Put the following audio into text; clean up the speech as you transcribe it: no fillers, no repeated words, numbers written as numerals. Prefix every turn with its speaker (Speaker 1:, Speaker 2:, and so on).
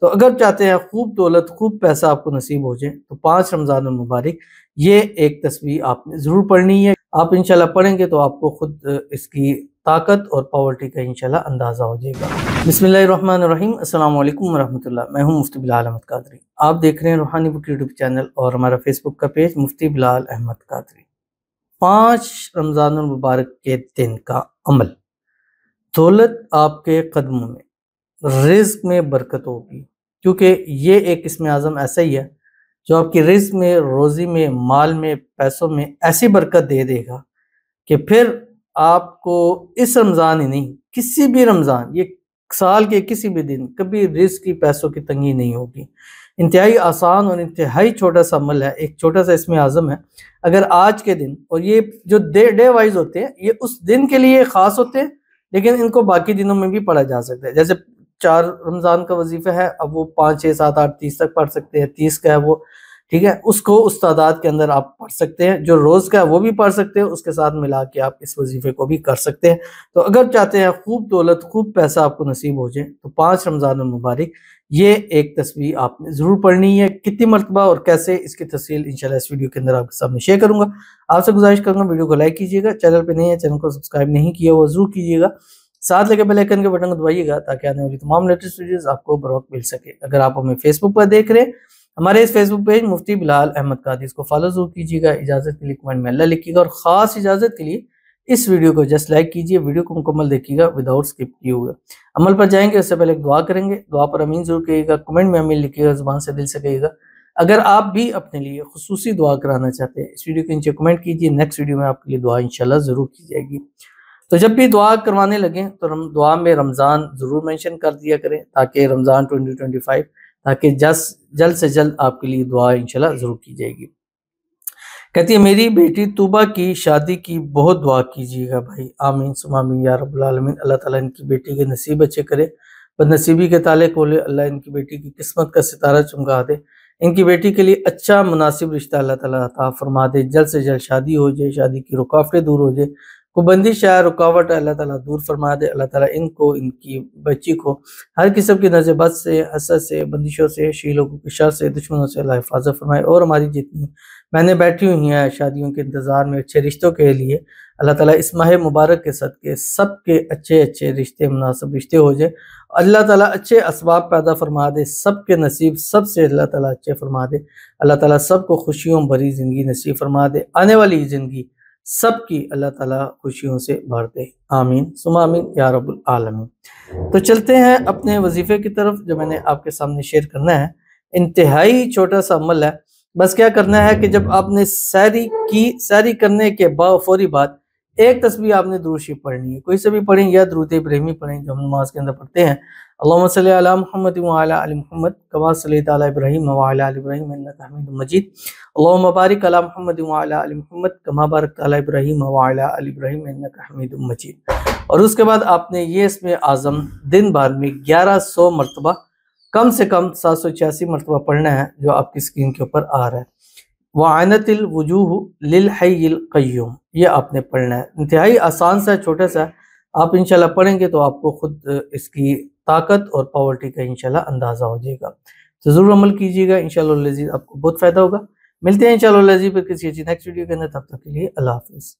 Speaker 1: تو اگر چاہتے ہیں خوب دولت خوب پیسہ آپ کو نصیب ہو جائے تو 5 رمضان المبارک یہ ایک تسبیح آپ نے ضرور پڑھنی ہے۔ آپ انشاءاللہ پڑھیں گے تو آپ کو خود اس کی طاقت اور پاورٹی کا انشاءاللہ اندازہ ہو جائے گا۔ بسم اللہ الرحمن الرحیم، السلام علیکم ورحمۃ اللہ۔ میں ہوں مفتی بلال احمد قادری، آپ دیکھ رہے ہیں روحانی بک یوٹیوب چینل اور ہمارا فیس بک کا پیج مفتی بلال احمد قادری۔ 5 رمضان المبارک کے دن کا عمل، دولت آپ کے قدموں میں، رزق میں برکت ہوگی، کیونکہ یہ ایک اسم اعظم ایسا ہی ہے جو آپ کی رزق میں، روزی میں، مال میں، پیسوں میں ایسی برکت دے دے گا کہ پھر آپ کو اس رمضان ہی نہیں، کسی بھی رمضان، یہ سال کے کسی بھی دن کبھی رزق کی، پیسوں کی تنگی نہیں ہوگی۔ انتہائی آسان اور انتہائی چھوٹا سا عمل ہے، ایک چھوٹا سا اسم اعظم ہے۔ اگر آج کے دن، اور یہ جو ڈے وائز ہوتے ہیں یہ اس دن کے لیے خاص ہوتے ہیں، لیکن ان کو باقی دنوں میں بھی پڑھا جا سکتا ہے۔ جیسے 4 رمضان کا وظیفہ ہے، اب وہ 5 6 7 8 30 تک پڑھ سکتے ہیں، 30 کا ہے وہ، ٹھیک ہے، اس کو اس تعداد کے اندر آپ پڑھ سکتے ہیں۔ جو روز کا ہے وہ بھی پڑھ سکتے ہیں، اس کے ساتھ ملا کے آپ اس وظیفے کو بھی کر سکتے ہیں۔ تو اگر چاہتے ہیں خوب دولت خوب پیسہ آپ کو نصیب ہو جائے تو 5 رمضان المبارک یہ ایک تسبیح آپ نے ضرور پڑھنی ہے۔ کتنی مرتبہ اور کیسے، اس کی تفصیل انشاءاللہ اس ویڈیو کے اندر آپ کے سامنے شیئر کروں گا۔ آپ سے گزارش کروں گا ویڈیو کو لائک کیجیے گا، چینل پہ نہیں ہے چینل کو سبسکرائب نہیں کیا وہ ضرور کیجیے گا، ساتھ لگے بیل آئیکن کے بٹن کو دبائیے گا تاکہ آنے والی تمام لیٹسٹ ویڈیوز آپ کو بروقت مل سکے۔ اگر آپ ہمیں فیس بک پر دیکھ رہے ہیں، ہمارے اس فیس بک پیج مفتی بلال احمد قادری، اس کو فالو ضرور کیجیے گا، اجازت کے لیے کمنٹ میں اللہ لکھیے گا، اور خاص اجازت کے لیے اس ویڈیو کو جسٹ لائک کیجیے، ویڈیو کو مکمل دیکھیے گا وداؤٹ سکپ کیے ہوئے۔ عمل پر جائیں گے اس سے پہلے ایک دعا کریں گے، دعا پر امین ضرور کہیے گا، کمنٹ میں امین لکھیے گا، زبان سے دل سے کہیے گا۔ اگر آپ بھی اپنے لیے خصوصی دعا کرانا چاہتے ہیں، اس ویڈیو کے نیچے کمنٹ کیجیے، نیکسٹ ویڈیو میں آپ کے لیے دعا انشاءاللہ ضرور کی جائے گی۔ تو جب بھی دعا کروانے لگیں تو دعا میں رمضان ضرور مینشن کر دیا کریں، تاکہ رمضان 2025 تاکہ جلد سے جلد آپ کے لیے دعا انشاءاللہ ضرور کی جائے گی۔ کہتی ہے میری بیٹی طوبہ کی شادی کی بہت دعا کیجیے گا بھائی، آمین ثم آمین یا رب العالمین۔ اللہ تعالیٰ ان کی بیٹی کے نصیب اچھے کرے، بد نصیبی کے تالے کھولے، اللہ ان کی بیٹی کی قسمت کا ستارہ چمکا دے، ان کی بیٹی کے لیے اچھا مناسب رشتہ اللہ تعالیٰ عطا فرما دے، جلد سے جلد شادی ہو جائے، شادی کی رکاوٹیں دور ہو جائے، کوئی بندش ہے رکاوٹ ہے اللہ تعالیٰ دور فرما دے، اللہ تعالیٰ ان کو، ان کی بچی کو ہر قسم کی نظر بد سے، حسد سے، بندشوں سے، شیلوں کی شر سے، دشمنوں سے اللہ حفاظت فرمائے، اور ہماری جتنی میں نے بیٹھی ہوئی ہیں شادیوں کے انتظار میں اچھے رشتوں کے لیے، اللہ تعالیٰ اس ماہ مبارک کے صدقے سب کے اچھے اچھے رشتے، مناسب رشتے ہو جائے، اللہ تعالیٰ اچھے اسباب پیدا فرما دے، سب کے نصیب سب سے اللہ تعالیٰ اچھے فرما دے، اللہ تعالیٰ سب کو خوشیوں بھری زندگی نصیب فرما دے، آنے والی زندگی سب کی اللہ تعالیٰ خوشیوں سے بھر دے، آمین ثم آمین یا رب العالمین۔ تو چلتے ہیں اپنے وظیفے کی طرف جو میں نے آپ کے سامنے شیئر کرنا ہے۔ انتہائی چھوٹا سا عمل ہے، بس کیا کرنا ہے کہ جب آپ نے سحری کرنے کے فوری بعد ایک تسبیح آپ نے درود شریف پڑھنی ہے، کوئی سے بھی پڑھیں یا درود ابراہیمی پڑھیں جو ہم نماز کے اندر پڑھتے ہیں، اللہم صلی علی محمد وعلی آل محمد کما صلیت علی ابراہیم وعلی آل ابراہیم انک حمید مجید، اللہم بارک علی محمد وعلی آل محمد کما بارکت علی ابراہیم وعلی آل ابراہیم انک حمید مجید۔ اور اس کے بعد آپ نے یہ اسم اعظم دن بھر میں 1100 مرتبہ، کم سے کم 786 مرتبہ پڑھنا ہے جو آپ کی اسکرین کے اوپر آ رہا ہے۔ وَعَنَتِ الْوُجُوهُ لِلْحَيِّ الْقَيُّومِ، یہ آپ نے پڑھنا ہے، انتہائی آسان سا چھوٹا سا، آپ انشاءاللہ پڑھیں گے تو آپ کو خود اس کی طاقت اور پاورٹی کا انشاءاللہ اندازہ ہو جائے گا۔ تو ضرور عمل کیجیے گا، انشاءاللہ العزیز آپ کو بہت فائدہ ہوگا۔ ملتے ہیں انشاءاللہ العزیز پھر کسی اچھی نیکسٹ ویڈیو کے اندر، تب تک کے لیے اللہ حافظ۔